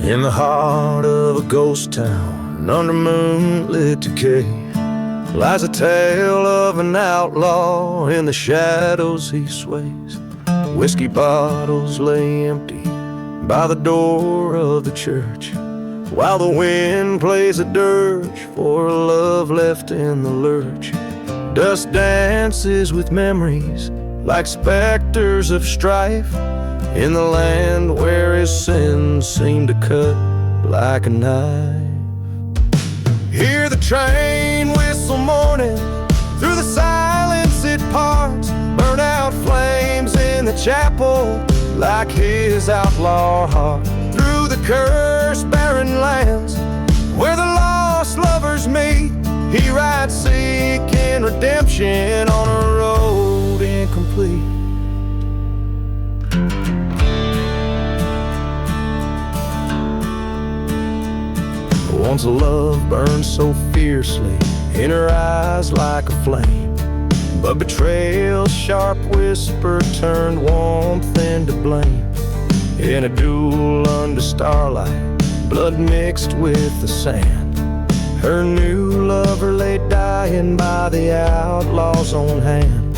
In the heart of a ghost town, under moonlit decay, lies a tale of an outlaw. In the shadows he sways. Whiskey bottles lay empty by the door of the church, while the wind plays a dirge for love left in the lurch. Dust dances with memories like specters of strife, in the land where his sins seem to cut like a knife. Hear the train whistle mourning, through the silence it parts. Burn out flames in the chapel like his outlaw heart. Through the cursed barren lands where the lost lovers meet, he rides seeking redemption on a road incomplete. Once a love burned so fiercely in her eyes like a flame, but betrayal's sharp whisper turned warmth into blame. In a duel under starlight, blood mixed with the sand, her new lover lay dying by the outlaw's own hand.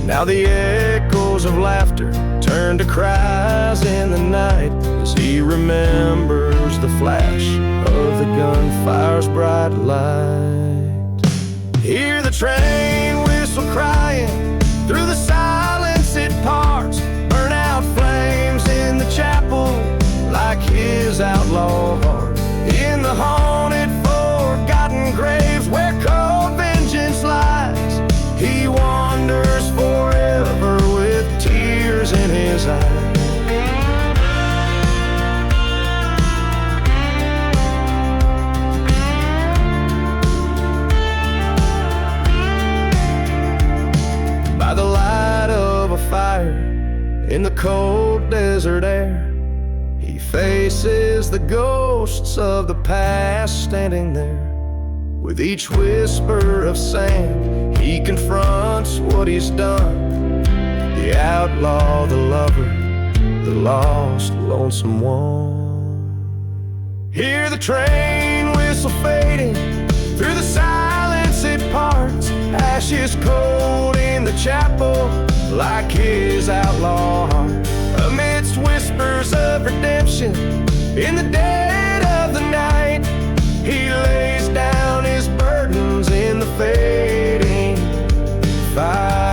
Now the echoes of laughter turn to cries in the night, as he remembers the flash of the gunfire's bright light. Hear the train whistle crying, through the silence it parts. Burn out flames in the chapel like his outlaw heart. In the haunted forgotten graves where cold vengeance lies, he wanders forever with tears in his eyes. By the light of a fire in the cold desert air, he faces the ghosts of the past standing there. With each whisper of sand, he confronts what he's done. The outlaw, the lover, the lost, lonesome one. Hear the train whistle fading, through the silence it parts. Ashes cold in the chapel like his outlaw heart. Amidst whispers of redemption, in the dead of the night, he lays down his burdens in the fading firelight.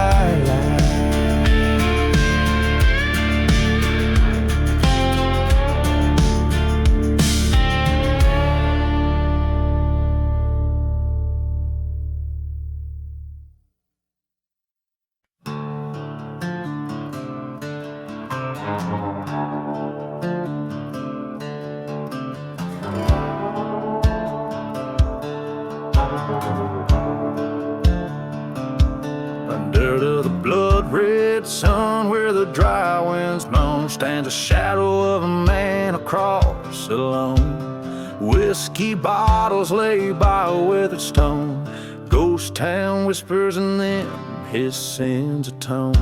Sun where the dry winds moan, stands a shadow of a man across alone. Whiskey bottles lay by a weathered stone. Ghost town whispers in them his sins atone.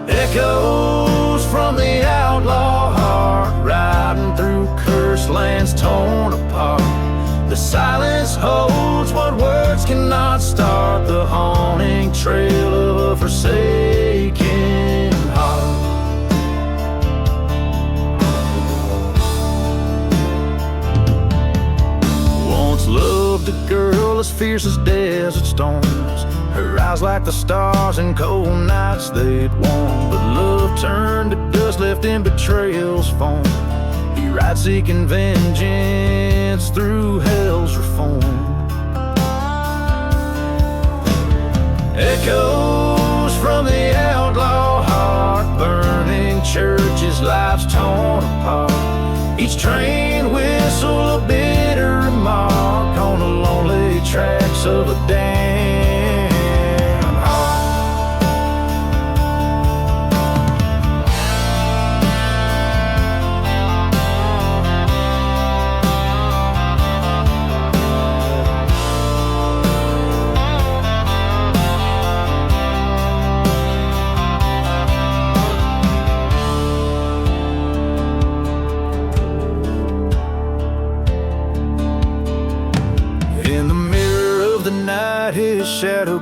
Echoes from the outlaw heart, riding through cursed lands torn apart. The silence holds what words cannot start, the haunting trail of a forsaken heart. Once loved a girl as fierce as desert storms, her eyes like the stars in cold nights they'd warm. But love turned to dust, left in betrayal's form. He rides seeking vengeance through hell's reform. Echoes from the outlaw heart, burning churches, lives torn apart. Each train whistle a bitter remark on the lonely tracks of a damn heart.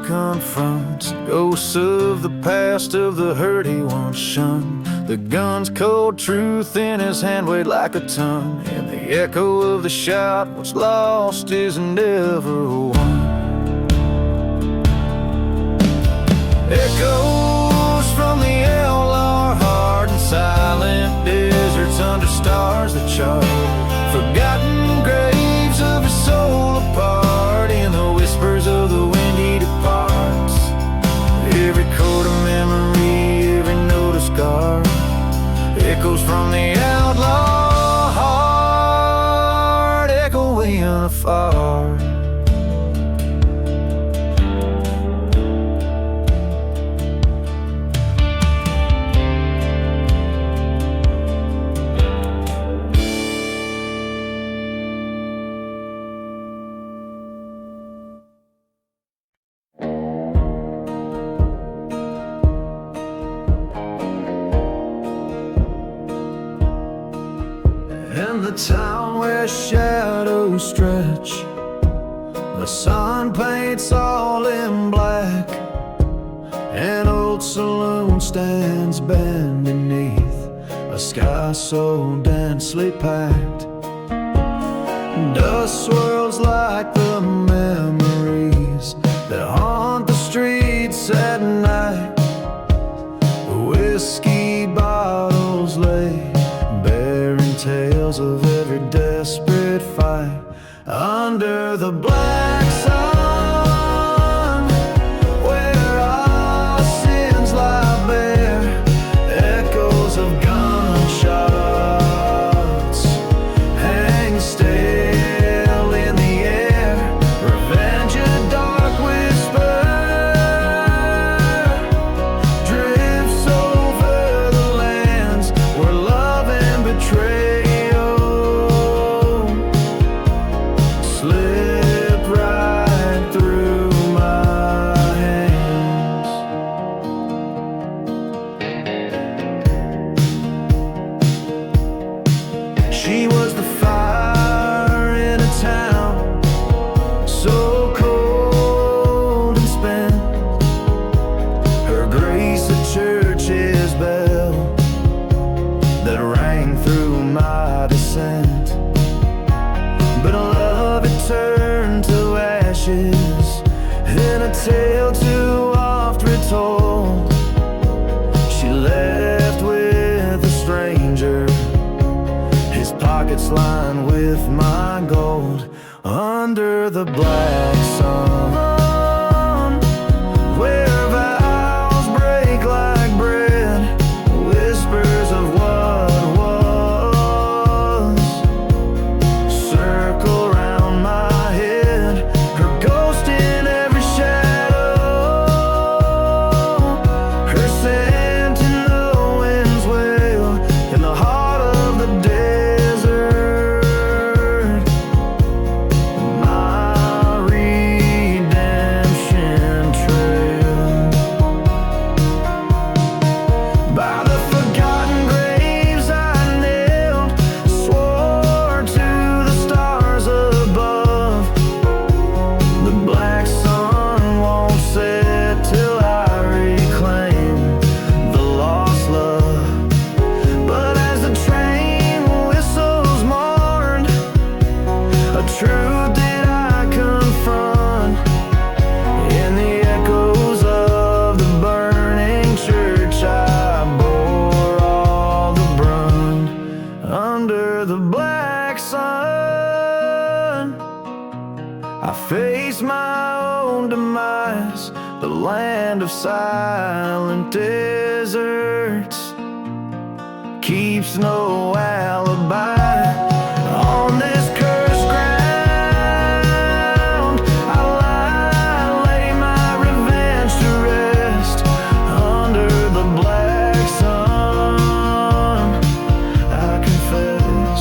confronts ghosts of the past, of the hurt he once shunned. The gun's cold truth in his hand weighed like a ton, and the echo of the shot, what's lost is never won. Echoes from the Outlaw, hard and silent deserts under stars that chart, forgotten graves of his soul apart, in the whispers of the wind he departs. Every chord a memory, every note a scar, echoes from the Outlaw heart, echoing afar. In the town where shadows stretch, the sun paints all in black. An old saloon stands bent beneath a sky so densely packed. Dust swirls like the memories that haunt the streets at night. Whiskey bottles lay bearing tales of every desperate fight. Under the black sun, where our sins lie bare, echoes of gunshots hang stale in the air. Revenge, a dark whisper, drifts over the lands where love and betrayal slip right through my hands. She was the fire in a town so cold and spent, her grace a church's bell that rang through my descent. But love had turned to ashes in a tale too oft retold. She left with a stranger, his pockets lined with my gold. Under the black sun, where vows break like bread, whispers of what was circle round my head. Her ghost in every shadow, her scent in the wind's wail, in the heart of the desert, my redemption trail. By the forgotten graves I knelt, swore to the stars above, the black sun won't set till I reclaim the lost love. But as the train whistles mourned, a truth that I confront, in the echoes of the burning church I bore all the brunt. Under the black sun, I face my own demise, the land of silent deserts keeps no alibi. On this cursed ground, I lay my revenge to rest. Under the black sun, I confess.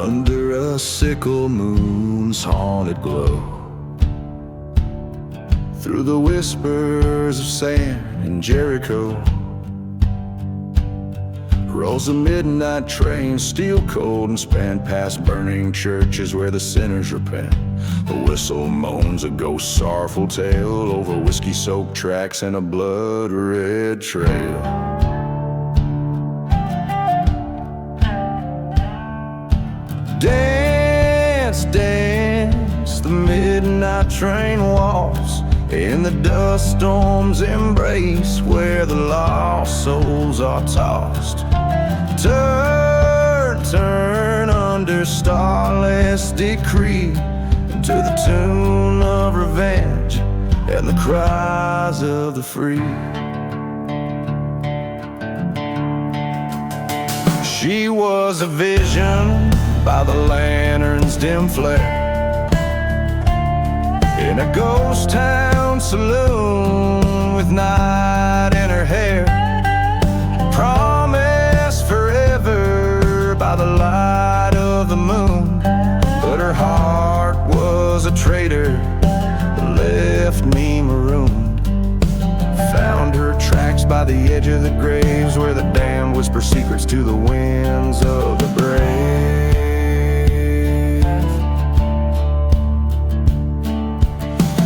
under a sickle moon's haunted glow. Through the whispers of sand and Jericho rolls a midnight train, steel cold and spanned past burning churches where the sinners repent. The whistle moans a ghost sorrowful tale over whiskey-soaked tracks and a blood-red trail. Dance, dance, the midnight train walks in the dust storm's embrace where the lost souls are tossed. Turn, turn under starless decree to the tune of revenge and the cries of the free. She was a vision by the lantern's dim flare in a ghost town saloon with night in her hair, promised forever by the light of the moon. But her heart was a traitor, left me marooned. Found her tracks by the edge of the graves where the damned whisper secrets to the winds of the brave.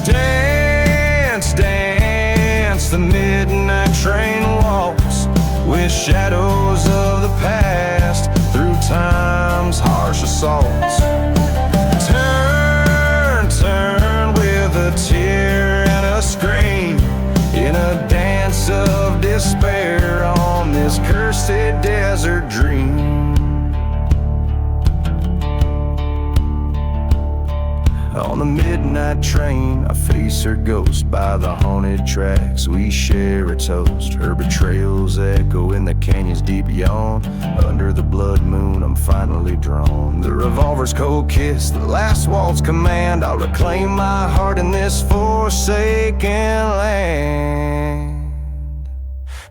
Dance, dance, the midnight train walks with shadows of the past through time's harsh assaults. Turn, turn with a tear and a scream in a dance of despair on this cursed desert dream. On the midnight train, I face her ghost by the haunted tracks. We share a toast. Her betrayals echo in the canyon's deep yawn. Under the blood moon, I'm finally drawn. The revolver's cold kiss, the last waltz command. I'll reclaim my heart in this forsaken land.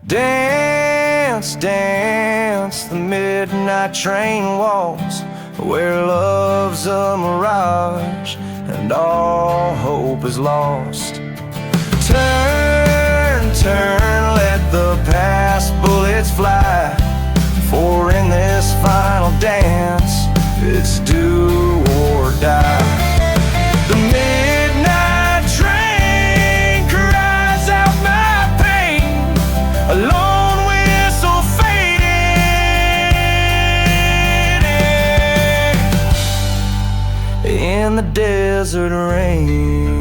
Dance, dance, the midnight train walks where love's a mirage and all hope is lost. Turn, turn, let the past bullets fly, for in this final dance, it's do or die. The midnight train cries out my pain, a lone whistle fading in the desert rain.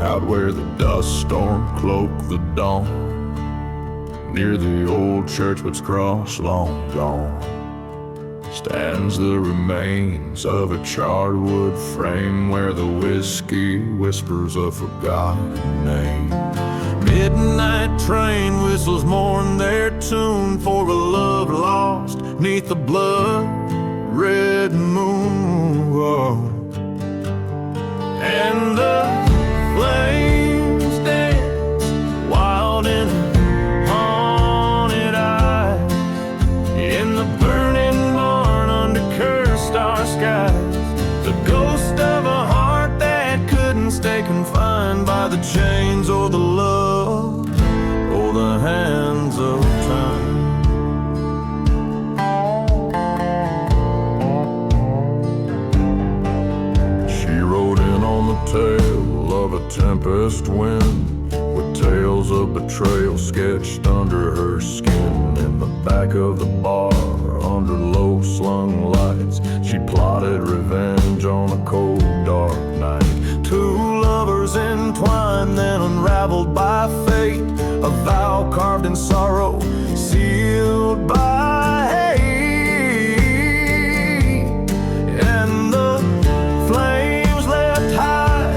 Out where the dust storm cloaked the dawn, near the old churchwood's cross long gone, stands the remains of a charred wood frame where the whiskey whispers a forgotten name. Midnight train whistles mourn their tune for a love lost neath the blood red moon. Whoa. And the flames dance wild in haunted eyes in the burning barn under cursed star skies. The ghost of a heart that couldn't stay confined by the chains or the love or the hands of time. She rode in on the tail of a tempest wind, with tales of betrayal sketched under her skin. In the back of the bar, under low-slung lights, she plotted revenge on a cold, dark night. Two lovers entwined, then unraveled by fate, a vow carved in sorrow, sealed by hate. And the flames left high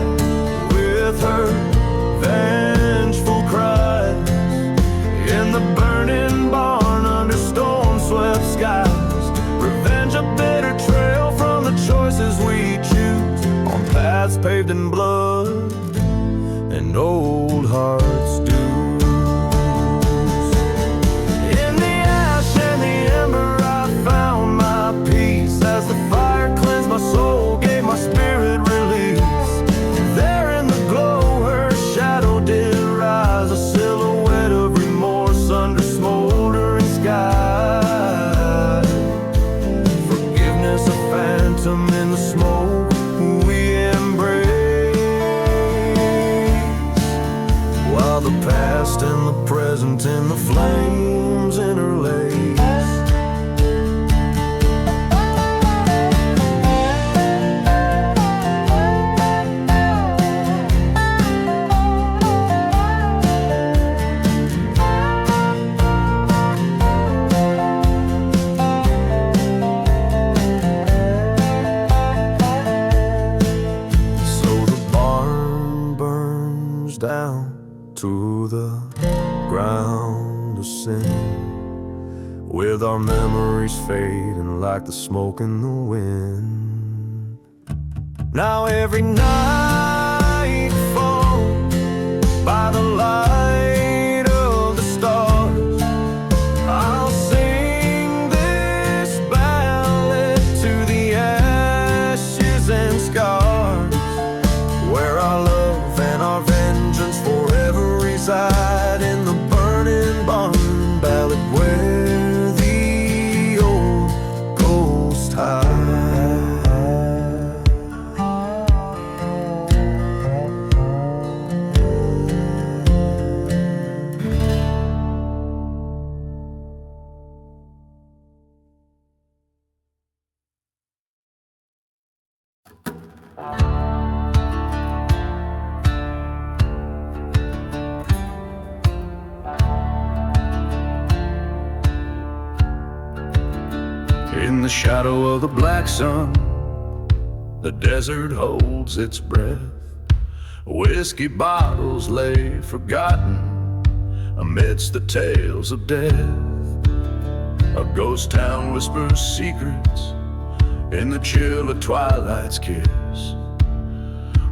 past and the present in the flames interlace. Down to the ground to sin, with our memories fading like the smoke in the wind. Now every night falls by the light of the stars, I'll sing this ballad to the ashes and scars, where our love and our vengeance forever reside in the burning barn. Ballad where the old ghost hide. In the shadow of the black sun, the desert holds its breath. Whiskey bottles lay forgotten amidst the tales of death. A ghost town whispers secrets in the chill of twilight's kiss,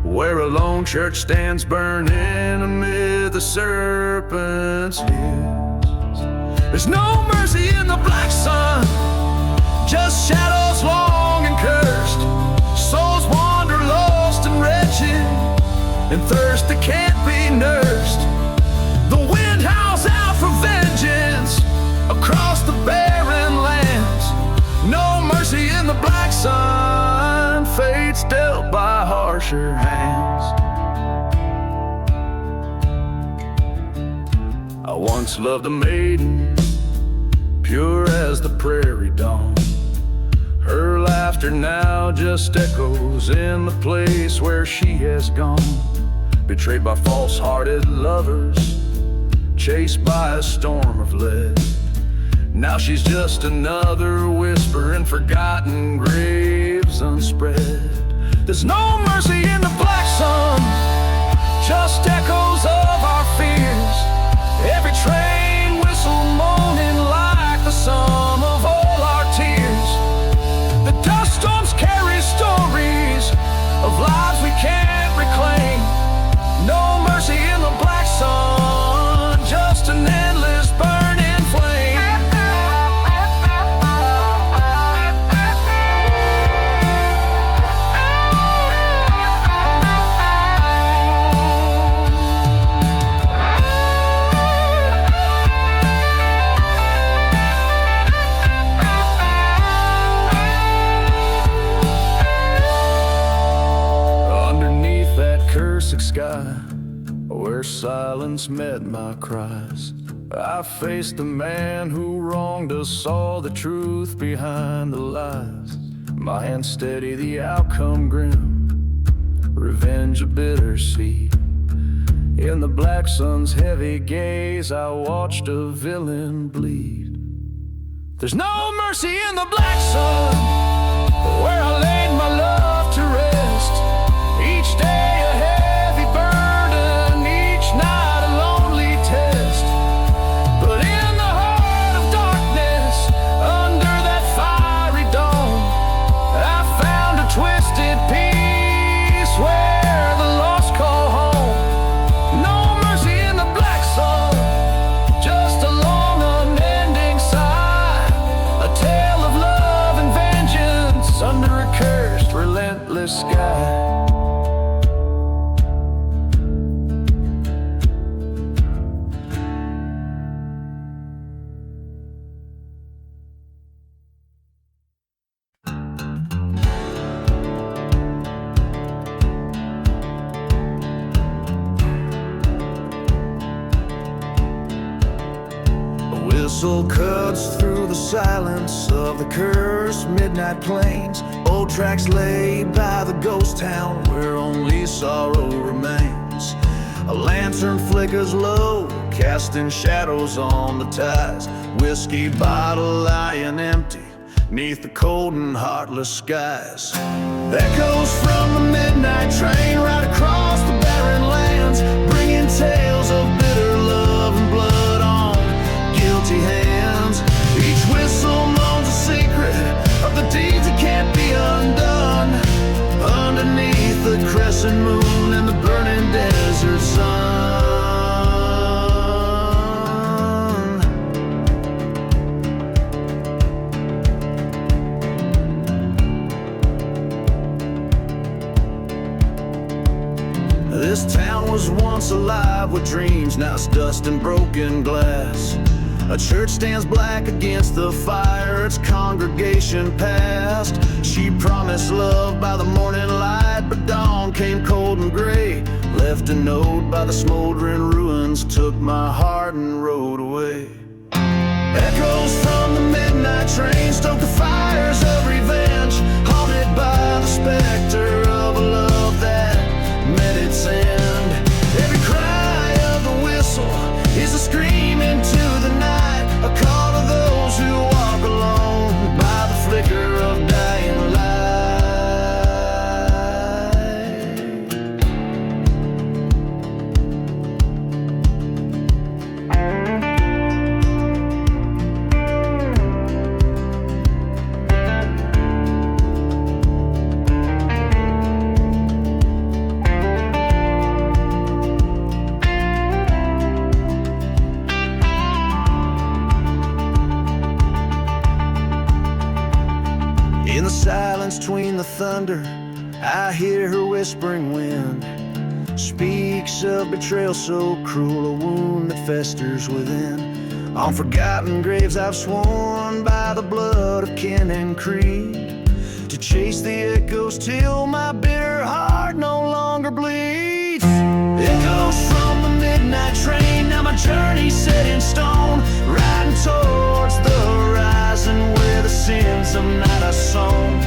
where a lone church stands burning amid the serpent's hiss. There's no mercy in the black sun, just shadows long and cursed. Souls wander lost and wretched, and thirst that can't be nursed. The wind howls out for vengeance across the barren lands. No mercy in the black sun, fate's dealt by harsher hands. I once loved a maiden, pure as the prairie dawn. Her laughter now just echoes in the place where she has gone. Betrayed by false-hearted lovers, chased by a storm of lead. Now she's just another whisper in forgotten graves unspread. There's no mercy in the black sun, just echoes of our fears. Every train whistle moaning like the sum of all our tears. The dust storms carry stories of lives we can't reclaim. No mercy in the black sun, just an endless burning flame. Sky, where silence met my cries, I faced the man who wronged us, saw the truth behind the lies. My hand steady, the outcome grim, revenge a bitter seed. In the black sun's heavy gaze, I watched a villain bleed. There's no mercy in the black sun, where I laid my love to rest. Each day a heavy burden, each night a lonely test. But in the heart of darkness, under that fiery dome, I found a twisted peace where the lost call home. No mercy in the black sun, just a long unending sigh, a tale of love and vengeance under a curse. whistle cuts through the silence of the cursed midnight plains. Old tracks laid by the ghost town where only sorrow remains. A lantern flickers low, casting shadows on the ties. Whiskey bottle lying empty neath the cold and heartless skies. Echoes from the midnight train right across the barren lands, bringing tales of bitter love and blood on guilty hands. Each whistle moans a secret of the deeds that can't be undone. Underneath the crescent moon and the burning desert sun. This town was once alive with dreams, now it's dust and broken glass. A church stands black against the fire, its congregation past. She promised love by the morning light, but dawn came cold and gray. Left a note by the smoldering ruins, took my heart and rode away. Echoes from the midnight train stoke the fires of revenge, haunted by the specter of a love that met its end. Every cry of the whistle is a scream into the night, a call to those who walk alone by the flicker of dying light. In the silence between the thunder, I hear her whispering wind. Speaks of betrayal so cruel, a wound that festers within. On forgotten graves I've sworn by the blood of kin and creed, to chase the echoes till my bitter heart no longer bleeds. Echoes from the midnight train, now my journey's set in stone, riding towards the horizon where the sins of night are sown.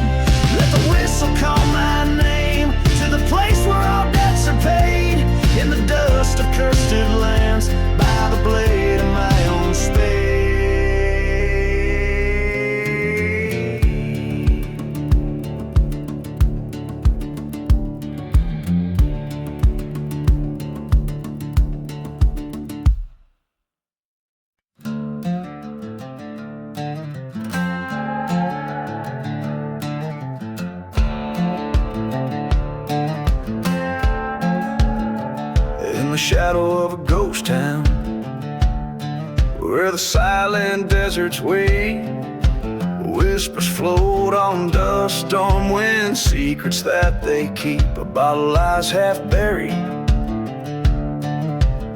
Let the whistle call my name to the place where all debts are paid, in the dust of cursed lands by the blade of my own spade. Shadow of a ghost town where the silent deserts wait, whispers float on dust storm wind, secrets that they keep, a bottle lies half buried,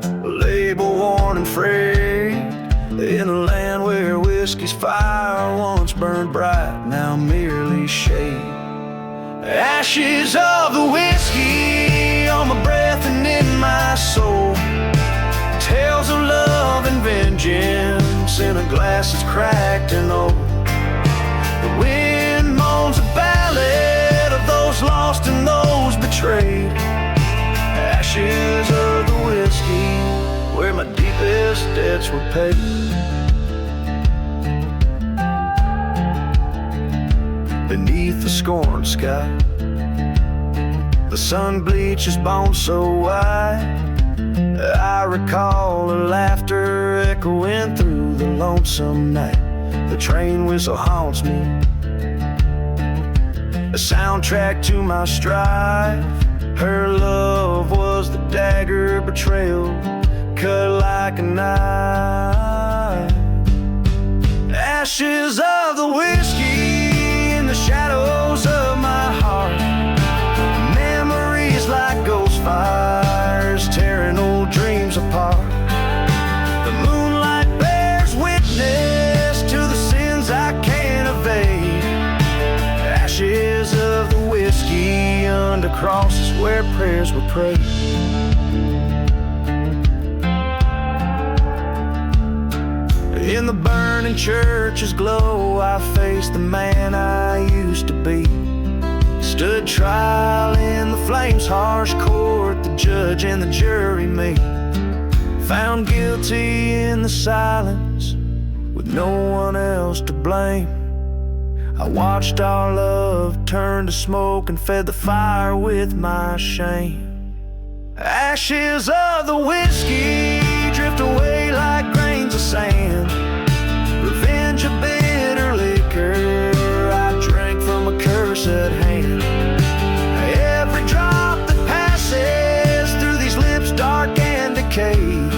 a label worn and frayed, in a land where whiskey's fire once burned bright, now merely shade. Ashes of the whiskey on my breath and in my soul, tales of love and vengeance in a glass that's cracked and old. The wind moans a ballad of those lost and those betrayed. Ashes of the whiskey where my deepest debts were paid. Beneath the scorned sky, the sun bleaches bones so white. I recall her laughter echoing through the lonesome night. The train whistle haunts me, a soundtrack to my strife. Her love was the dagger betrayal, cut like a knife. Ashes of the whiskey in the shadows of my heart, memories like ghost fires tearing old dreams apart. The moonlight bears witness to the sins I can't evade. Ashes of the whiskey under crosses where prayers were prayed. In the in church's glow, I faced the man I used to be. Stood trial in the flames, harsh court, the judge and the jury me. Found guilty in the silence, with no one else to blame. I watched our love turn to smoke and fed the fire with my shame. Ashes of the whiskey drift away like grains of sand. Revenge of bitter liquor, I drank from a cursed hand. Every drop that passes through these lips dark and decayed,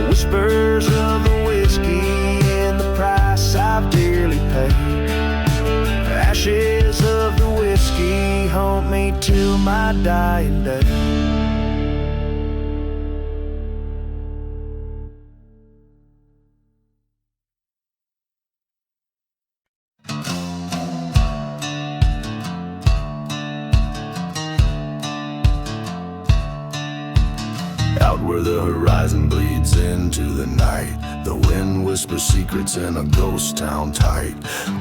whispers of the whiskey and the price I've dearly paid. Ashes of the whiskey haunt me till my dying day. Out where the horizon bleeds into the night, the wind whispers secrets in a ghost town tight.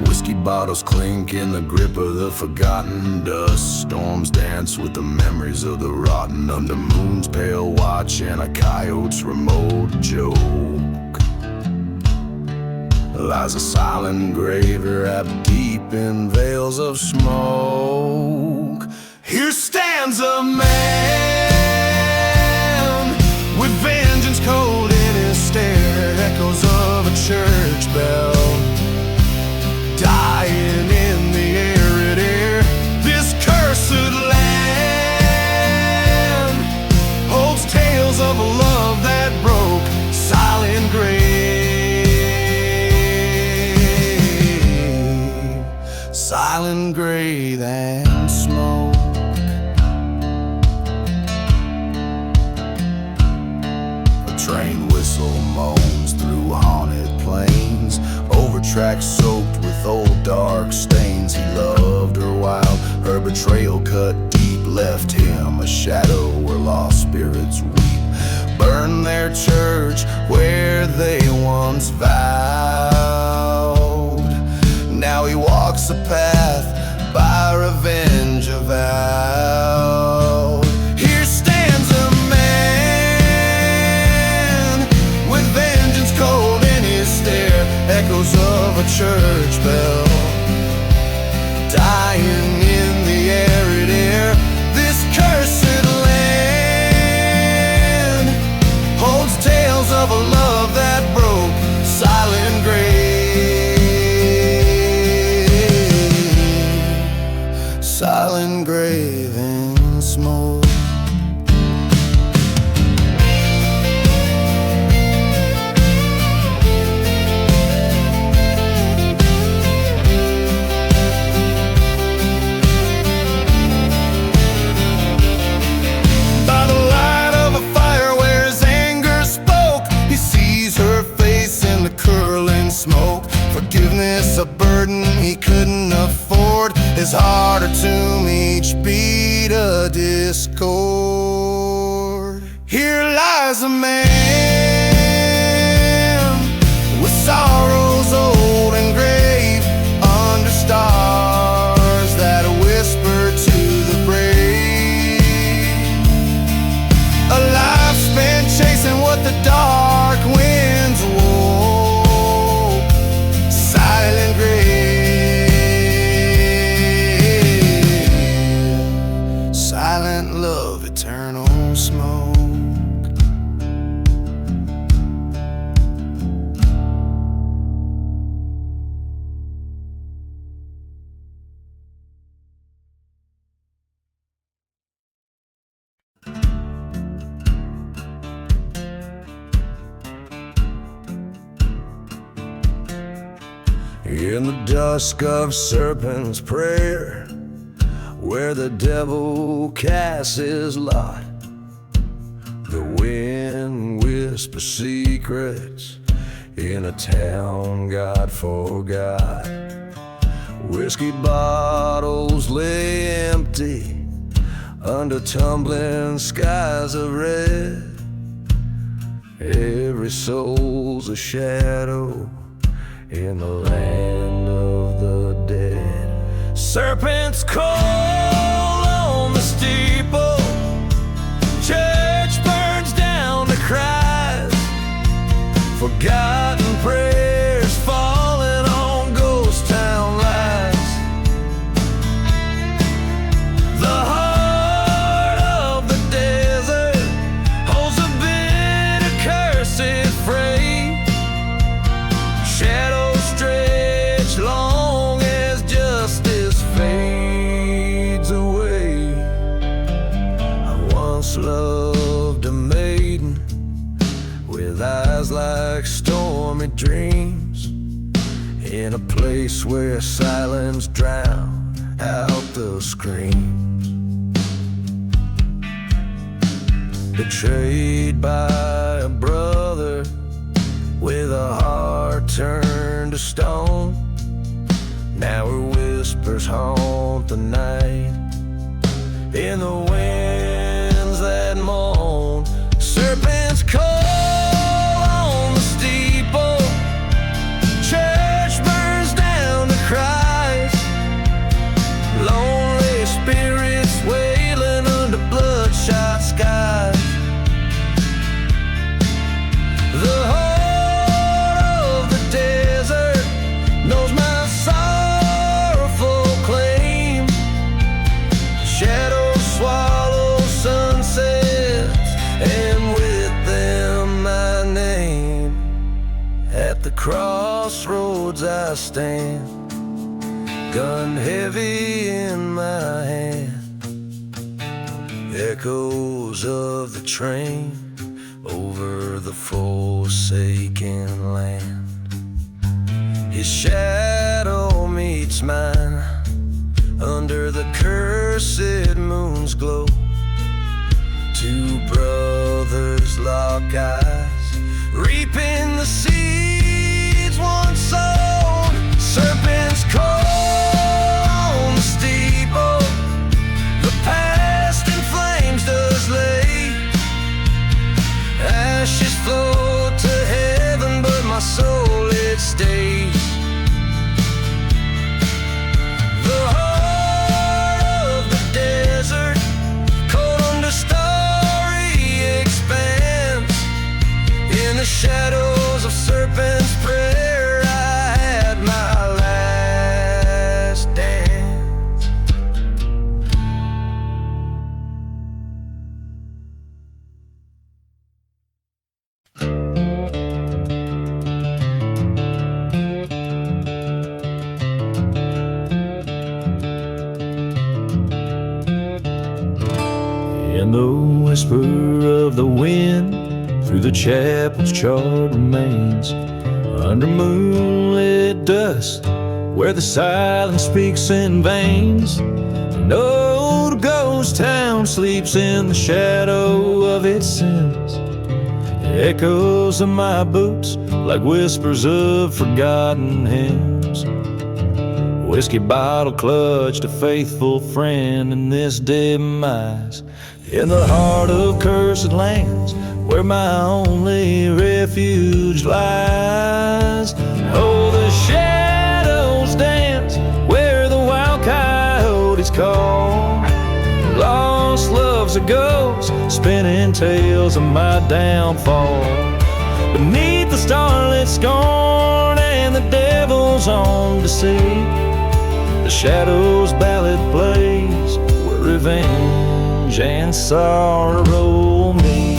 Whiskey bottles clink in the grip of the forgotten dust. Storms dance with the memories of the rotten, under moon's pale watch and a coyote's remote joke. Lies a silent grave wrapped deep in veils of smoke. Here stands a man with vengeance cold in his stare, echoes of a church bell dying in the arid air. This cursed land holds tales of a love that broke, silent grave, silent grave and smoke. Train whistle moans through haunted plains, over tracks soaked with old dark stains. He loved her while her betrayal cut deep, left him a shadow where lost spirits weep. Burn their church where they once vowed. Now he walks a path by revenge avowed. Here stands a cold in his stare, echoes of a church bell dying in the arid air. This cursed land holds tales of a love that broke, silent grave, silent grave and smoke. Smoke, forgiveness a burden he couldn't afford. His heart a tomb, each beat a discord. Here lies a man with sorrows old and grave, under stars that whisper to the brave. A life spent chasing what the dark winds wore. Silent grave, silent love, eternal smoke. In the dusk of serpent's prayer, where the devil casts his lot, the wind whispers secrets in a town God forgot. Whiskey bottles lay empty under tumbling skies of red. Every soul's a shadow in the land of the dead. Serpents call on the steeple, church burns down the cries, forgotten prayers falling on ghost town lies. The heart of the desert holds a bitter cursed freight. Shadows stretch long as justice fades away. I once loved a maiden with eyes like stormy dreams, in a place where silence drowned out the screams. Betrayed by a brother with a heart turned to stone, now her whispers haunt the night in the winds that moan. Serpents call on the steeple, church burns down the cries, lonely spirits wailing under bloodshot skies. The heart of the desert knows my sorrowful claim. Shadows swallow sunsets, and with them my name. At the crossroads I stand, gun heavy in my hand, echoes of the train over the forsaken land. His shadow meets mine under the cursed moon's glow. Two brothers lock eyes, reaping the seeds once sown. Serpents call on the steeple, the past in flames does lay. Ashes float to heaven, but my soul it stays. The heart of the desert, cold under starry expanse, in the shadows of serpent's prayer I had my last dance. In the whisper of the wind, through the chapel's charred remains, under moonlit dusk, where the silence speaks in veins, an old ghost town sleeps in the shadow of its sins. Echoes of my boots like whispers of forgotten hymns. Whiskey bottle clutched a faithful friend in this demise. In the heart of cursed lands, where my only refuge lies. Oh, the shadows dance where the wild coyotes call. Lost love's a ghost, spinning tales of my downfall. Beneath the starlit scorn and the devil's own deceit, the shadows ballad plays where revenge and sorrow meet.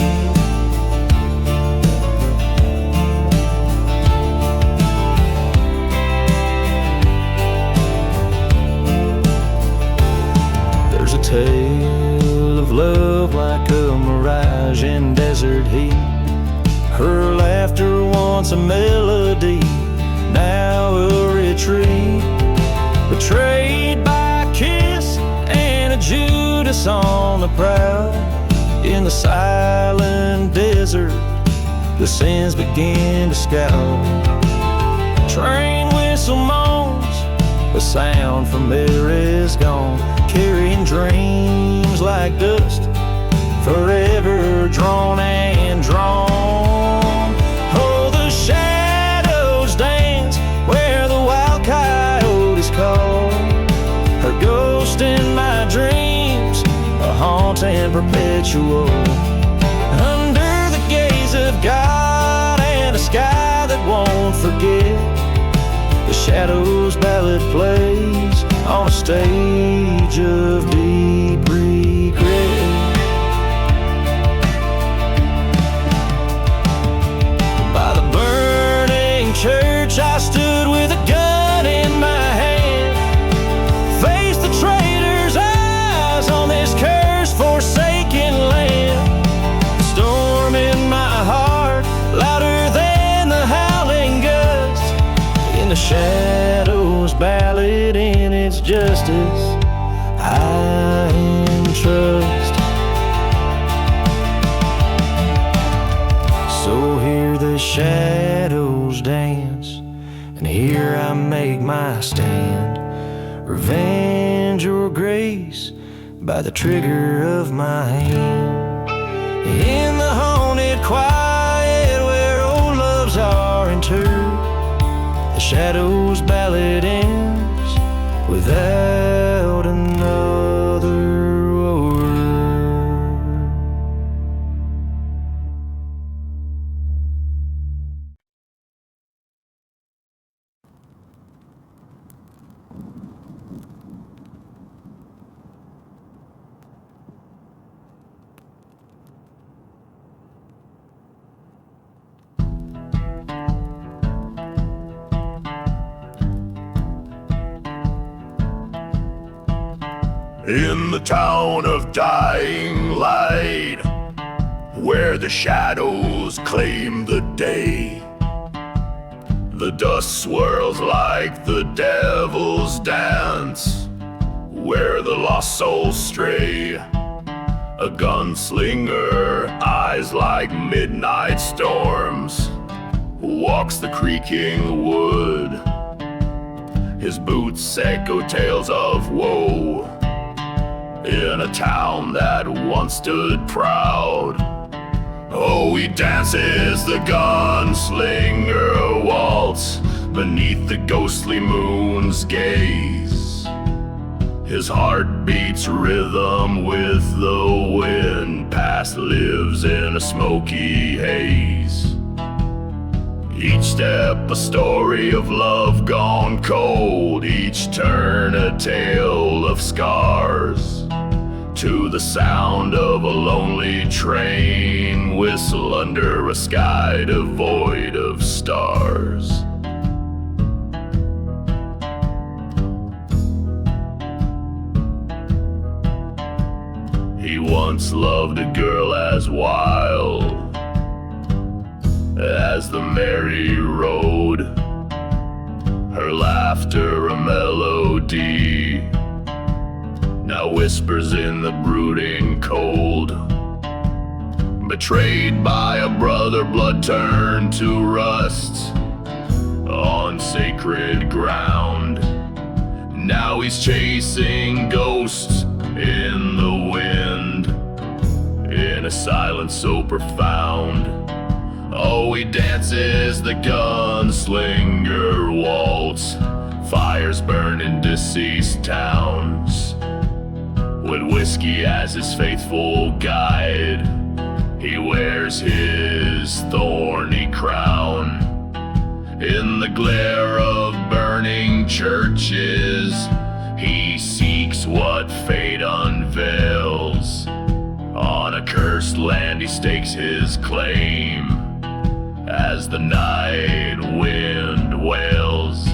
There's a tale of love like a mirage in desert heat. Her laughter once a melody, now a retreat. Betrayed by a kiss and a Judas on the prowl. In the silent desert, the sins begin to scowl. Train whistle moans, the sound from there is gone, carrying dreams like dust, forever drawn and drawn. Oh, the shadows dance perpetual. Under the gaze of God and a sky that won't forget, the Shadows Ballad plays on a stage of deep regret. By the burning church I stood with a gun in my hand, faced the traitor's eyes on this cursed forsaken land. The storm in my heart, louder than the howling gust. In the Shadows Ballad, in its justice I entrust. So hear the shadows dance, and here I make my stand. Revenge or grace by the trigger of my hand. In the haunted quiet where old loves are interred, the Shadows Ballad ends without another word. In the town of Dying Light, where the shadows claim the day, the dust swirls like the devil's dance, where the lost souls stray. A gunslinger, eyes like midnight storms, walks the creaking wood. His boots echo tales of woe in a town that once stood proud. Oh, he dances the gunslinger waltz beneath the ghostly moon's gaze. His heart beats rhythm with the wind, past lives in a smoky haze. Each step a story of love gone cold, each turn a tale of scars. To the sound of a lonely train whistle under a sky devoid of stars. He once loved a girl as wild as the merry road, her laughter a melody, now whispers in the brooding cold. Betrayed by a brother, blood turned to rust on sacred ground. Now he's chasing ghosts in the wind, in a silence so profound. Oh, he dances the gunslinger waltz, fires burn in deceased towns. With whiskey as his faithful guide, he wears his thorny crown. In the glare of burning churches, he seeks what fate unveils. On a cursed land he stakes his claim as the night wind wails.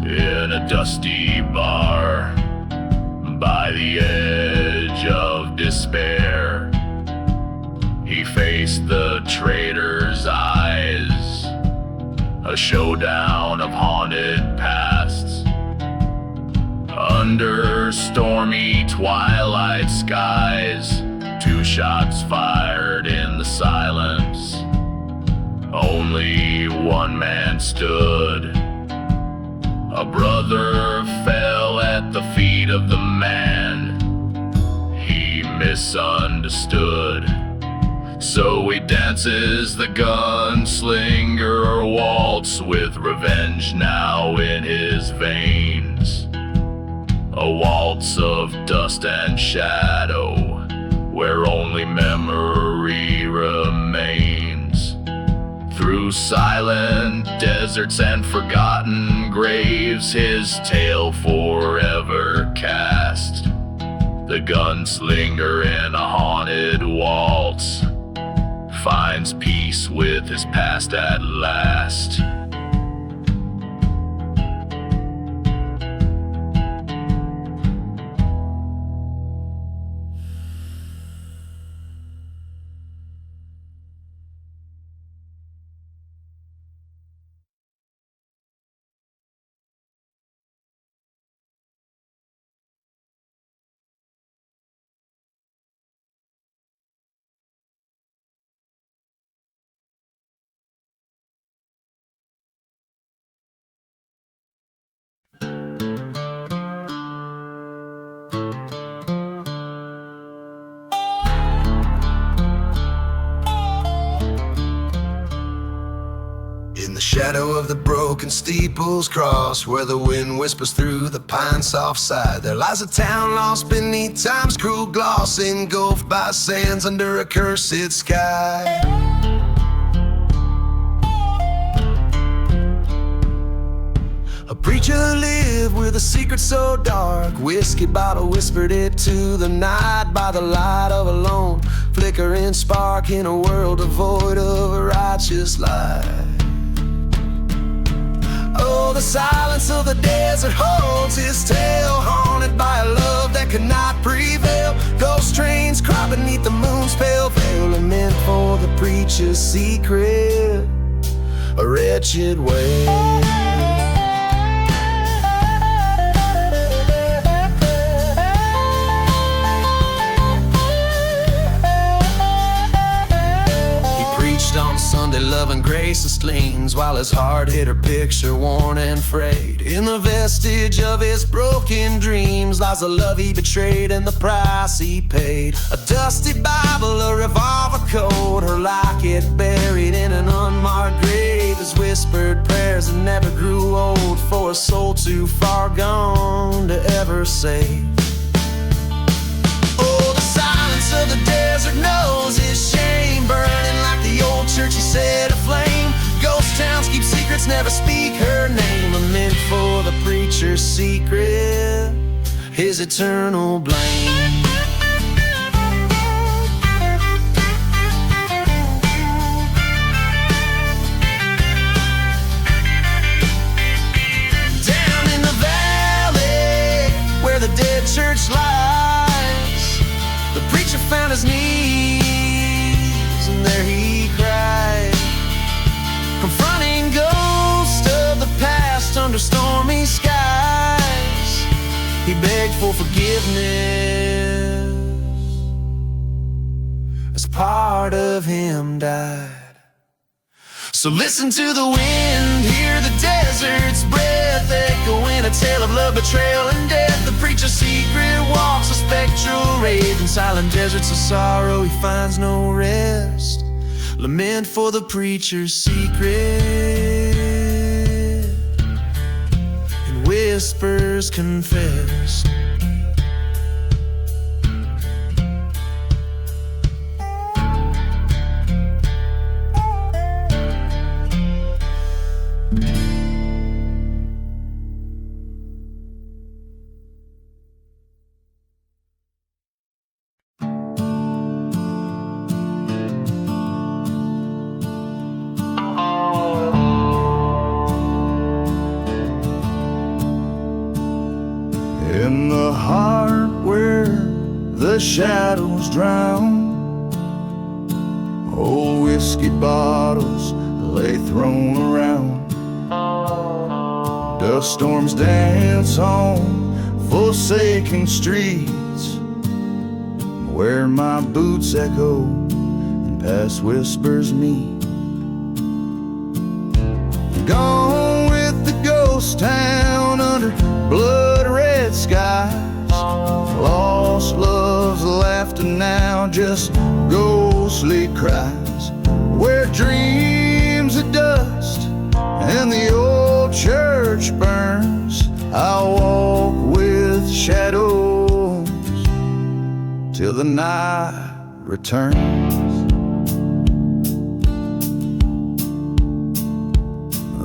In a dusty bar by the edge of despair, he faced the traitor's eyes, a showdown of haunted pasts. Under stormy twilight skies, 2 shots fired in the silence. Only one man stood. A brother fell at the feet of the man he misunderstood. So he dances the gunslinger waltz with revenge now in his veins. a waltz of dust and shadow, where only memory remains. Through silent deserts and forgotten graves, his tale forever cast. The gunslinger in a haunted waltz finds peace with his past at last. In the shadow of the broken steeples cross, where the wind whispers through the pine soft side, there lies a town lost beneath time's cruel gloss, engulfed by sands under a cursed sky. A preacher lived with a secret so dark, whiskey bottle whispered it to the night by the light of a lone flickering spark in a world devoid of a righteous light. Oh, the silence of the desert holds his tale, haunted by a love that could not prevail. Ghost trains cry beneath the moon's pale veil, and meant for the preacher's secret, a wretched way. On Sunday, love and grace gleams, while his heart hid her picture worn and frayed. In the vestige of his broken dreams lies the love he betrayed and the price he paid. A dusty Bible, a revolver code, her locket buried in an unmarked grave. His whispered prayers that never grew old, for a soul too far gone to ever save. Oh, the silence of the desert knows his shame, burning like the old church he set aflame. Ghost towns keep secrets, never speak her name, and meant for the preacher's secret, his eternal blame. Down in the valley where the dead church lies, the preacher found his knees, and there he cried, confronting ghosts of the past under stormy skies. He begged for forgiveness as part of him died. So listen to the wind, hear the desert's breath, echoing a tale of love, betrayal, and death. The preacher's secret walks a spectral rave, in silent deserts of sorrow he finds no rest. Lament for the preacher's secret, in whispers confess. In the heart where the shadows drown, old whiskey bottles lay thrown around. Dust storms dance on forsaken streets, where my boots echo and past whispers meet. Gone with the ghost town under blood-red skies, lost love's laughter now, just ghostly cries, where dreams of dust and the old church burns. I walk with shadows till the night returns.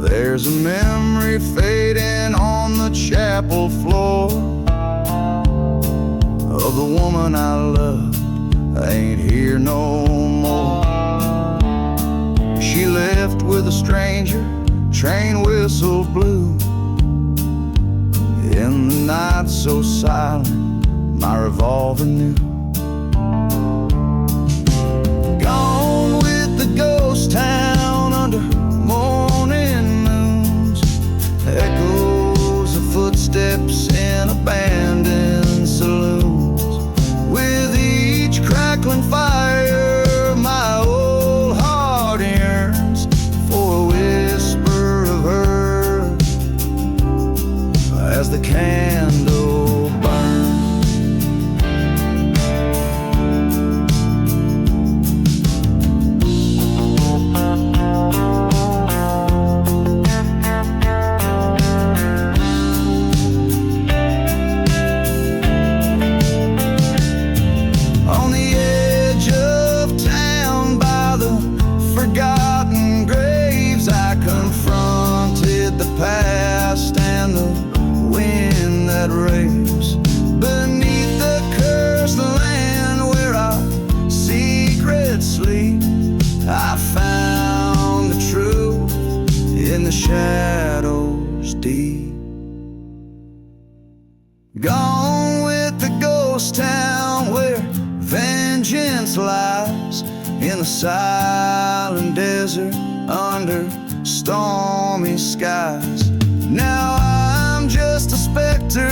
There's a memory fading on the chapel floor of the woman I loved, ain't here no more. She left with a stranger, train whistle blew. In the night so silent, my revolver knew. Gone with the ghost town under morning moons, echoes of footsteps in abandoned saloons. With each crackling fire, my old heart yearns for a whisper of her as the candle burns. On the edge of town by the forgotten graves, I confronted the past and the wind that raves beneath the cursed land where our secrets sleep. I found the truth in the shadows deep. Gone with the ghost town where vengeance lies in the silent desert under stormy skies. Now I'm just a specter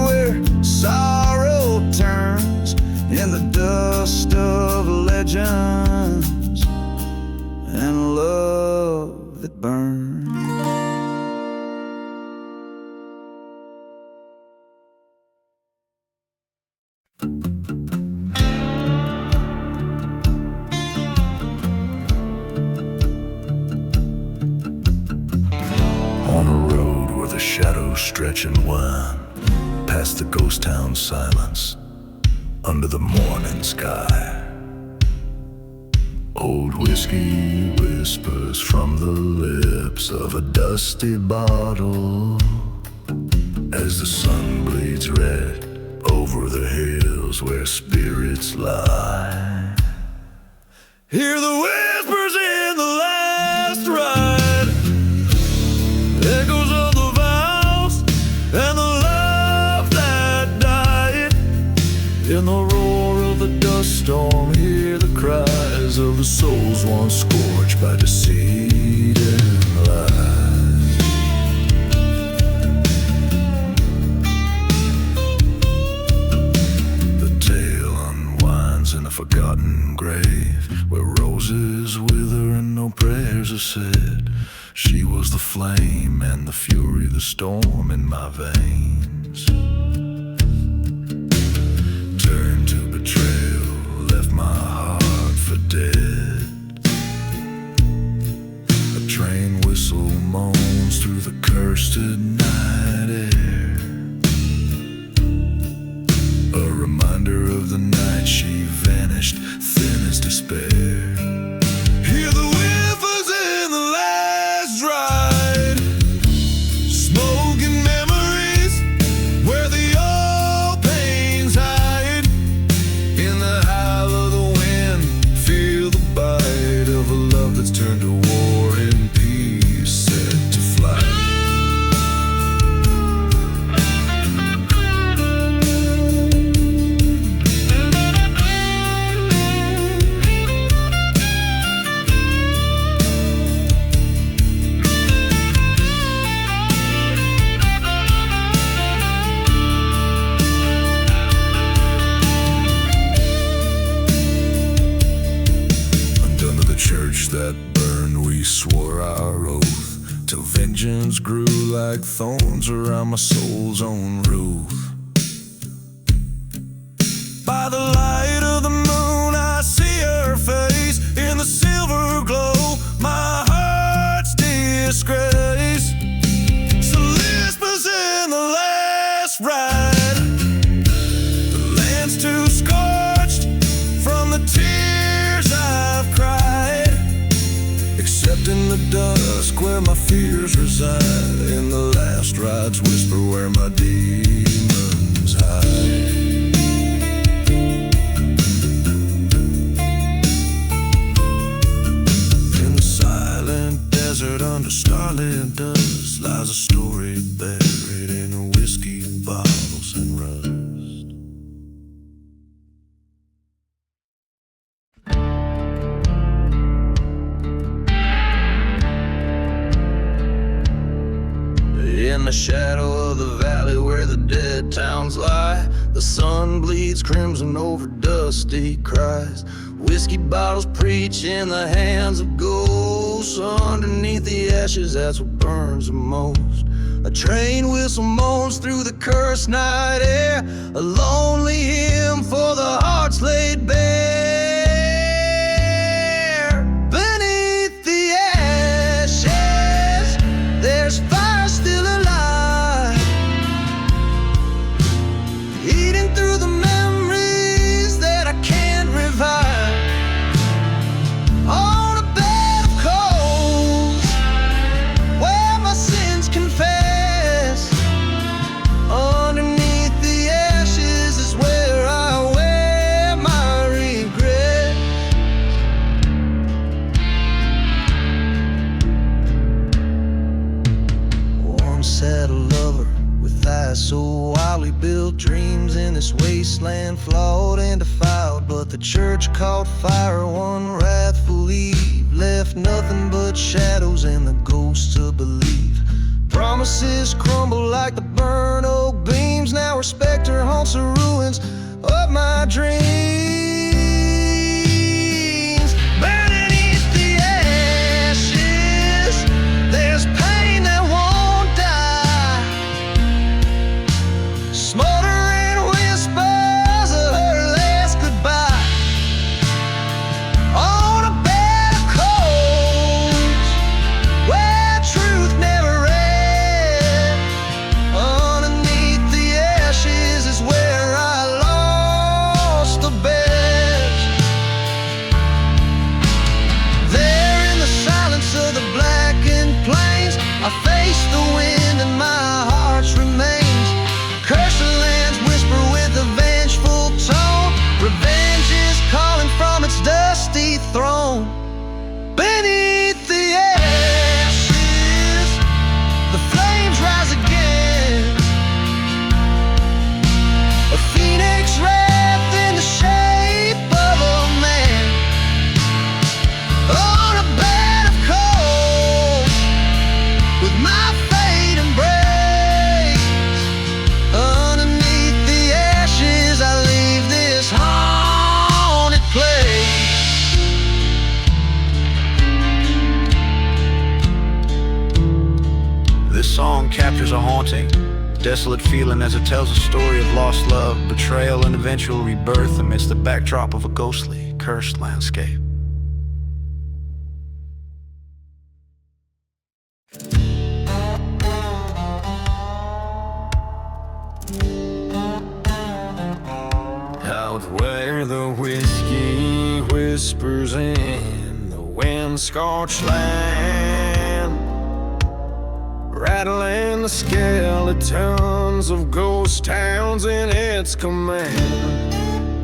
where sorrow turns in the dust of legends and love that burns. On a road where the shadows stretch and wind past the ghost town silence under the morning sky. Old whiskey whispers from the lips of a dusty bottle as the sun bleeds red over the hills where spirits lie. Hear the whispers in the last ride, echoes of the vows and the love that died. In the roar of the dust storm, hear the cries of the souls once scorched by deceit and lies. The tale unwinds in a forgotten grave where roses wither and no prayers are said. She was the flame and the fury, the storm in my veins. Turned to betrayal, left my heart for dead. A train whistle moans through the cursed night air, a reminder of the night she vanished, thin as despair. Hear the whiffers in the last ride, smoking memories where the old pains hide. In the howl of the wind, feel the bite of a love that's turned to war in peace, set to fly. Undone to the church that burned, we swore our oath, till vengeance grew like thorns around my soul's own roof. By the light of the moon, I see her face in the silver glow, my heart's disgrace. So whispers in the last ride, tears reside in the last ride's whisper where my demons hide. In the silent desert under starlit dust lies a story buried in whiskey bottles and rust. In the shadow of the valley where the dead towns lie, the sun bleeds crimson over dusty cries. Whiskey bottles preach in the hands of ghosts. Underneath the ashes, that's what burns the most. A train whistle moans through the cursed night air, a lonely hymn for the hearts laid bare. Beneath the ashes, there's fire still alive, eating through the memories that I can't revive. On a bed of coals, where my sins confess, underneath the ashes is where I wear my regret. Once had a lover with eyes so wildly built, dreams in this wasteland flawed and defiled. But the church caught fire one wrathful eve, left nothing but shadows and the ghosts to believe. Promises crumble like the burnt oak beams. Now her specter haunts the ruins of my dreams. Beneath the ashes, there's pain that won't die, smoldering whispers of her last goodbye. On a bed of coals, where truth never read, underneath the ashes is where I lost the best. There in the silence of the blackened plains, I face the wind and my heart remains. Curse the lands whisper with a vengeful tone, revenge is calling from its dusty throne. Beneath the ashes, the flames rise again, a phoenix wrapped in the shape of a man. On a bed of coals, with my fate embraced, underneath the ashes I leave this haunted place. This song captures a haunting, desolate feeling as it tells a story of lost love, betrayal, and eventual rebirth amidst the backdrop of a ghostly, cursed landscape. Out where the whiskey whispers in the wind-scorched land, rattling the skeletons of ghost towns in its command.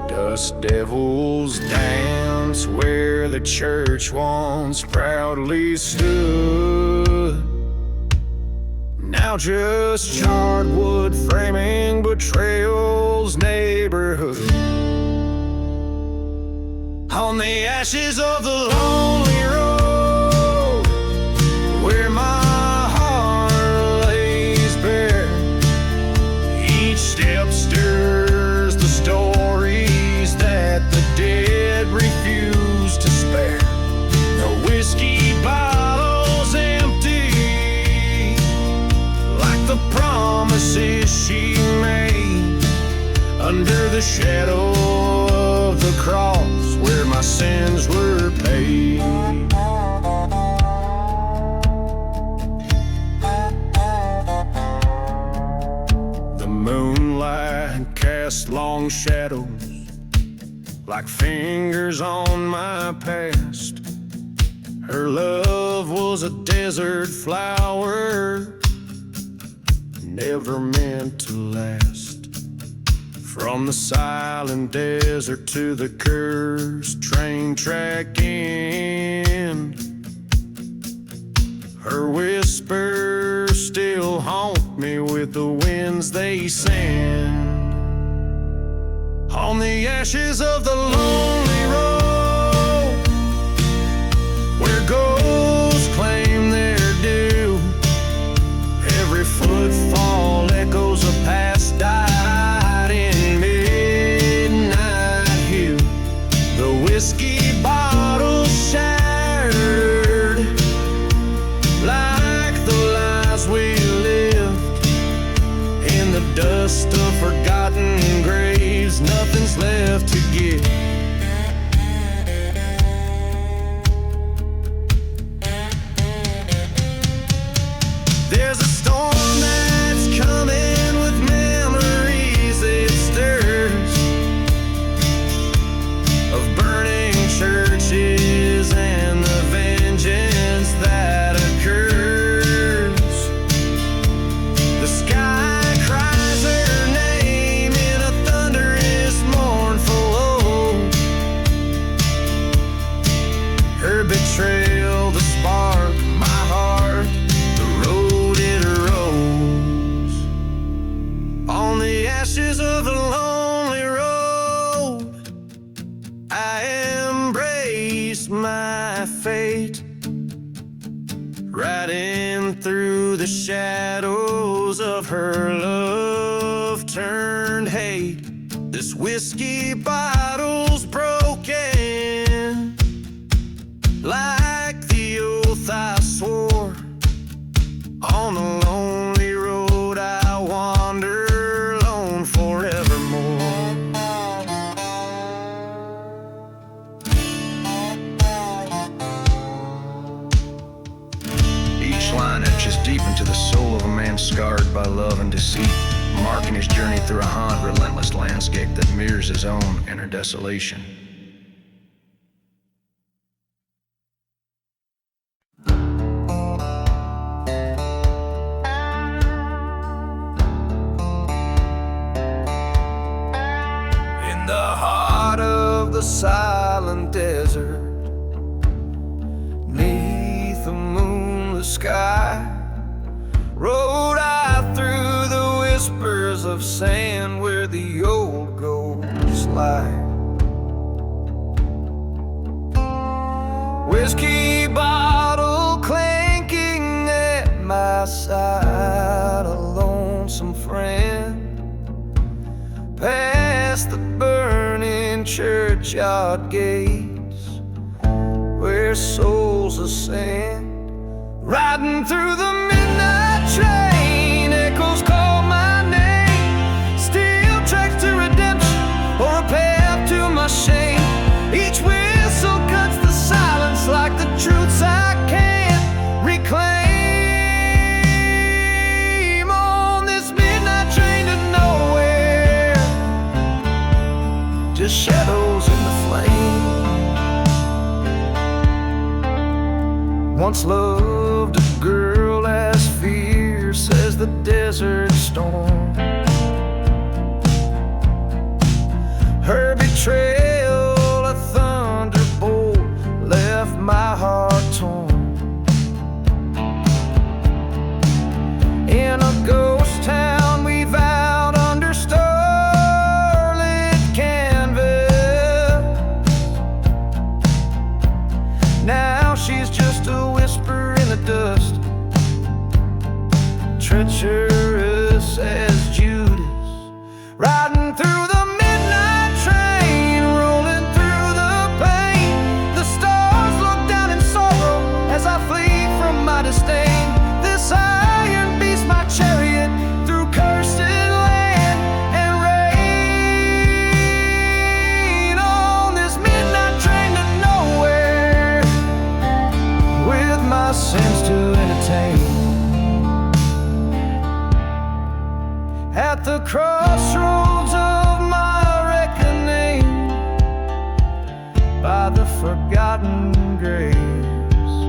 Dust devils dance where the church once proudly stood. Now just charred wood framing betrayal's neighborhood. On the ashes of the lonely road, where my heart lays bare, each step stirs the stories that the dead refuse to spare. The whiskey bottle's empty, like the promises she made, under the shadow of the cross where my sins were paid. The moonlight cast long shadows like fingers on my past, Her love was a desert flower, never meant to last. From the silent desert to the cursed train track end, her whispers still haunt me with the winds they send. On the ashes of the lonely road, where ghosts claim their due, every footfall echoes a past died in midnight hue. The whiskey bottle shattered like the lives we lived. In the dust of forgotten graves, nothing's left to give. There's a storm that's coming with memories it stirs, of burning churches and the vengeance that occurs. The sky cries her name in a thunderous mournful ode. Her betrayal, the spark, my heart, the road it arose. On the ashes of a lonely road, I embrace my fate, riding through the shadows of her love turned hate. This whiskey bottle's broken, like the oath I swore. On the lonely road I wander alone forevermore. Each line etches deep into the soul of a man scarred by love and deceit, marking his journey through a haunt, relentless landscape that mirrors his own inner desolation. In the heart of the silent desert, neath the moonless sky, rode I through the whispers of sand where the old ghosts lie. Whiskey bottle clanking at my side, a lonesome friend, past the burning churchyard gates where souls ascend. Riding through the midnight train, echoes call my name. Steel tracks to redemption or a path to my shame. Each whistle cuts the silence like the truths I can't reclaim. On this midnight train to nowhere, just shadows in the flame. Once loved a girl as fierce as the desert storm. Her betrayal, a thunderbolt, left my heart torn. In a ghost town we vowed under starlit canvas. Now she's just a whisper in the dust, treacherous as Judas. Riding through the midnight train, rolling through the pain. The stars look down in sorrow as I flee from my disdain. This iron beast my chariot through cursed land and rain. On this midnight train to nowhere, with my sins to entertain. At the crossroads of my reckoning, by the forgotten graves,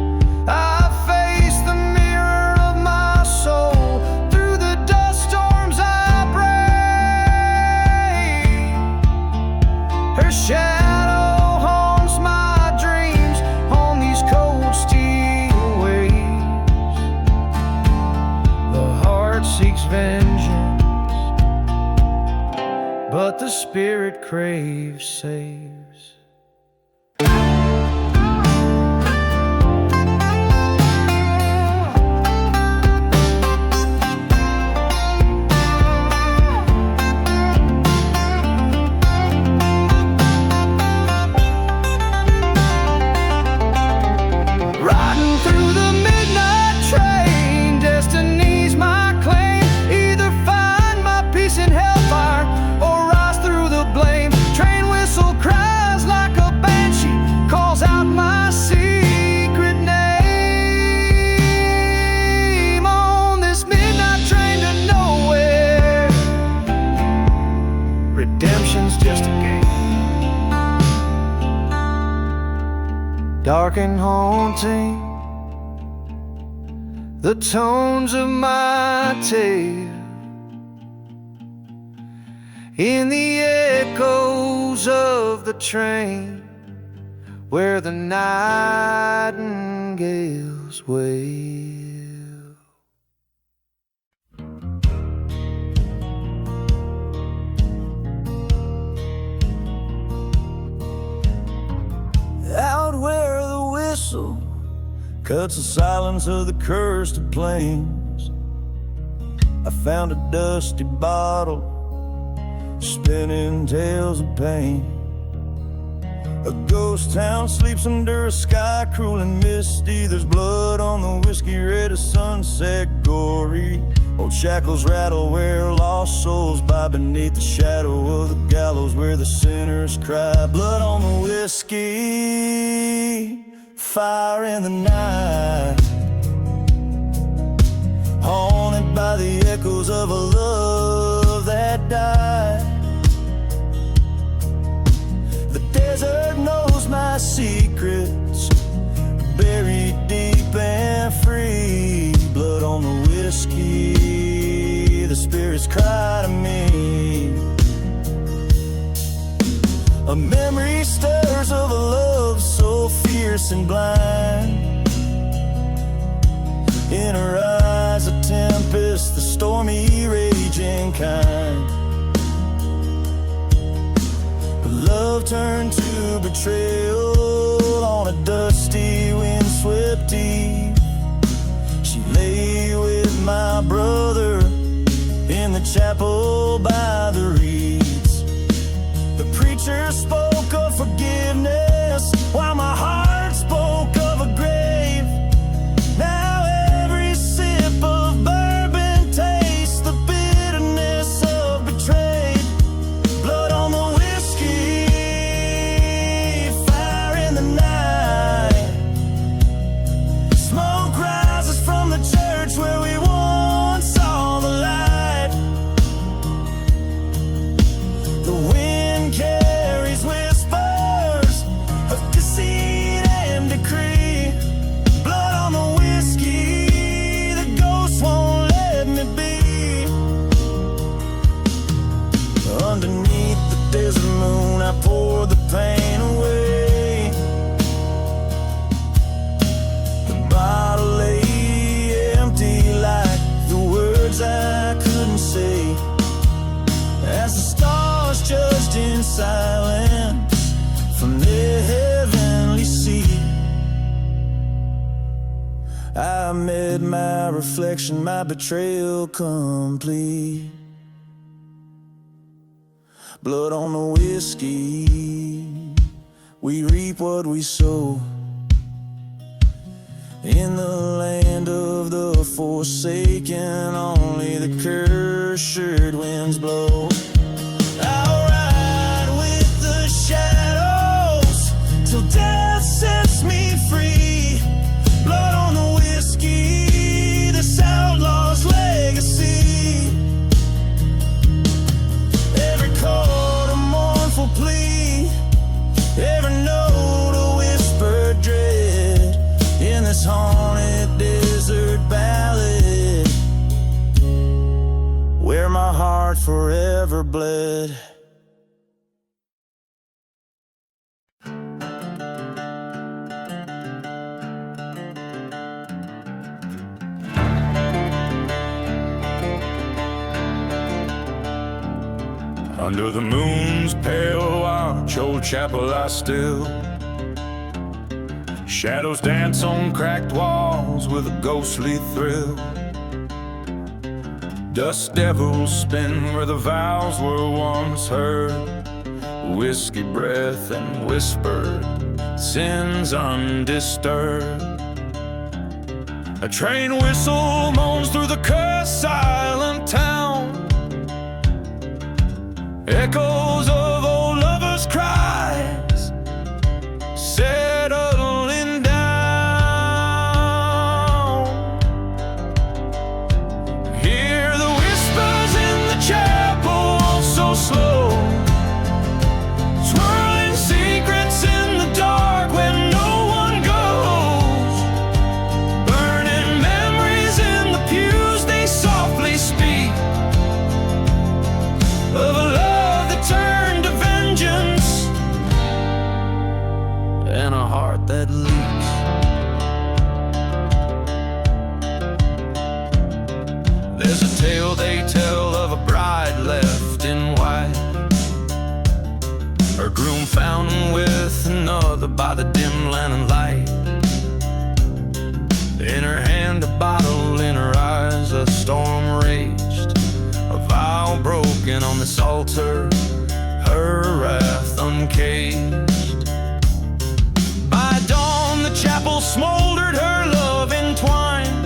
but the spirit craves saves. Riding through the midnight train, destiny's my claim. Either find my peace in hellfire or rise through the blame. Train whistle cries like a banshee, calls out my secret name. On this midnight train to nowhere, redemption's just a game. Dark and haunting, the tones of my tale, in the echoes of the train, where the nightingales wail. Out where the whistle cuts the silence of the cursed plains, I found a dusty bottle spinning tales of pain. A ghost town sleeps under a sky cruel and misty. There's blood on the whiskey, red as sunset gory. Old shackles rattle where lost souls bow beneath the shadow of the gallows where the sinners cry. Blood on the whiskey, fire in the night, haunted by the echoes of a love that died. The desert knows my secrets, buried deep and free. Blood on the whiskey, the spirits cry to me. A memory stirs of a love so fierce and blind. In her eyes a tempest, the stormy raging kind. But love turned to betrayal on a dusty windswept eve. She lay with my brother in the chapel by the reeds. The preacher spoke of forgiveness while my heart spoke of a grave. Now every sip of bourbon tastes the bitterness of betrayed. Blood on the whiskey, fire in the night. Smoke rises from the church where we once saw the light. The wind carries whispers of deceit and decree. Blood on the whiskey, the ghost won't let me be. Underneath the desert moon, I pour the pain away. The bottle lay empty like the words I couldn't say. As the stars judged in silence from their heavenly seat, I met my reflection, my betrayal complete. Blood on the whiskey, we reap what we sow. In the land of the forsaken, only the cursed winds blow. I'll ride with the shadows till death sets me free. Blood on the whiskey, this outlaw's legacy. Every chord a mournful plea, every note a whispered dread. In this haunted desert ballad, where my heart forever bled. Under the moon's pale arch, old chapel lies still. Shadows dance on cracked walls with a ghostly thrill. Dust devils spin where the vows were once heard. Whiskey breath and whispered, sins undisturbed. A train whistle moans through the cursed silent town. Echoes of old lovers' cries settling down. Hear the whispers in the chapel so slow, swirling secrets in the dark when no one goes. Burning memories in the pews, they softly speak of a love that turned to vengeance and a heart that leaks. There's a tale they tell of a bride left in white, her groom found with another by the dim lantern light. In her hand a bottle, in her eyes a storm raged. A vow broken on this altar, her wrath uncaged. By dawn the chapel smoldered, her love entwined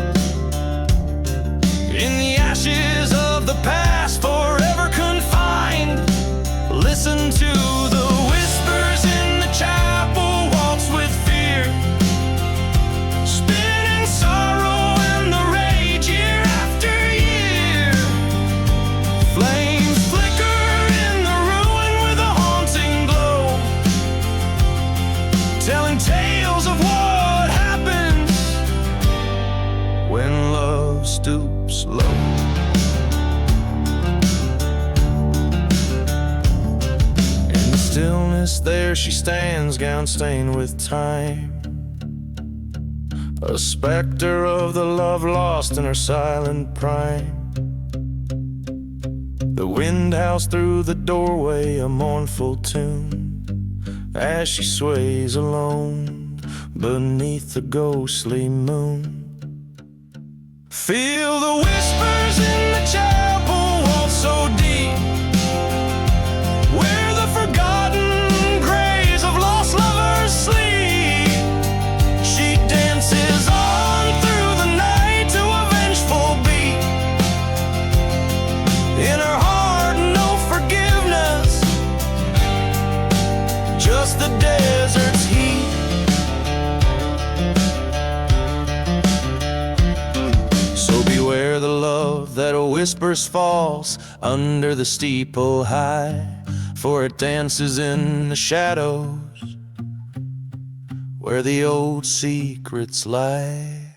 in the ashes of the past, forever confined. Listen to the whispers in the chapel, waltz with fear, spinning sorrow and the rage year after year. Flames flicker in the ruin with a haunting glow, telling tales of what happens when love stoops low. Stillness there she stands, gown stained with time, a specter of the love lost in her silent prime. The wind howls through the doorway, a mournful tune, as she sways alone beneath the ghostly moon. Feel the whispers in the chapel, waltz so deep, where the forgotten graves of lost lovers sleep. She dances on through the night to a vengeful beat. In her heart no forgiveness, just the desert's heat. So beware the love that whispers falls under the steeple high, for it dances in the shadows where the old secrets lie.